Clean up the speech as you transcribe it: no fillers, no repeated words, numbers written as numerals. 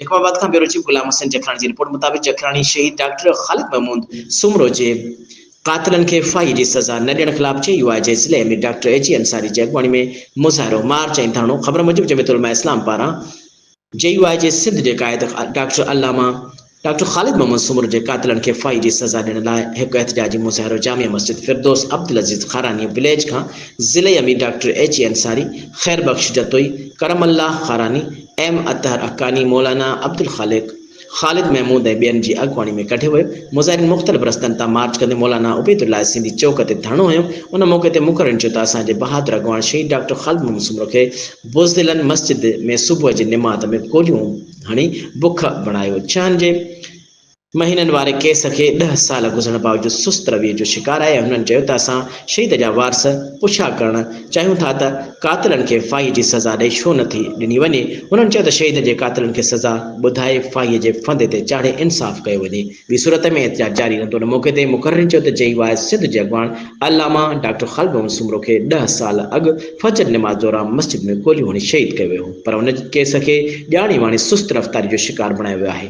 इकबाबाद खां bureau chief Ghulam Hussain Jakhrani जी report मुताबिक़ जखरानी शहीद डॉक्टर ख़ालिद महमूद सुमरो जे कातिलन खे फाही जी सज़ा न ॾियण ख़िलाफ़ चयो आहे जे ज़िले में डॉक्टर एजी अंसारी जे अॻुवाणी में मुज़ाहिरो मार्च ऐं धरणो ख़बर मूजिब जमियत उलमा इस्लाम पारां JUI जे सिंध जे क़ाइद डॉक्टर अल्लामा डॉक्टर ख़ालिद मोहम्मद सुमर जे कातिलन खे फाही जी सज़ा ॾियण लाइ हिकु एहतजाजी मुज़ाहिरो जामिया मस्जिद फिरदौस अब्दुल अज़ीज़ खारानी विलेज खां ज़िले अमीर डॉक्टर एजी अंसारी ख़ैर बख्श जतोई करम अल्लाह खारानी एम अतहर अकानी मौलाना अब्दुल खालिक ख़ालिद महमूद ऐं ॿियनि जी अॻुवाणी में कढियो वियो। मुज़ाहिरीन मुख़्तलिफ़ रस्तनि तां मार्च कंदे मौलाना उबैदुल्लाह सिंधी चौक ते धरणो हुयो। उन मौक़े ते मुक़ररनि चयो त असांजे बहादुर अॻुवाण शहीद डॉक्टर ख़ालिद मोहम्मद सुमरो खे बुज़दिलन मस्जिद में सुबुह जी निमात में गोलियूं हणी बुख बणायो। छहनि जे महीननि वारे केस खे 10 साल गुज़रण बावजूद सुस्त रवैये जो शिकार आहे। हुननि चयो त असां शहीद जा वारस पुछा करण चाहियूं था त कातिलनि खे फाही जी सज़ा ॾेई छो नथी ॾिनी वञे। हुननि चयो त शहीद जे कातिलनि खे सज़ा ॿुधाए फाहीअ जे फंदे ते चाढ़े इंसाफ़ कयो वञे। ॿी सूरत में एहतजाज जारी रहंदो। उन मौक़े ते मुक़ररनि चयो त JUI सिंध जे अॻुवाण अल्लामा डॉक्टर ख़ालिद मोहम्मद सुमरो खे 10 साल अॻु फजर निमाज़ दौरान मस्जिद में गोलियूं हणी शहीद कयो वियो हो, पर हुन केस खे ॼाणी वाणी सुस्त रफ़्तारी जो शिकार बणायो वियो आहे।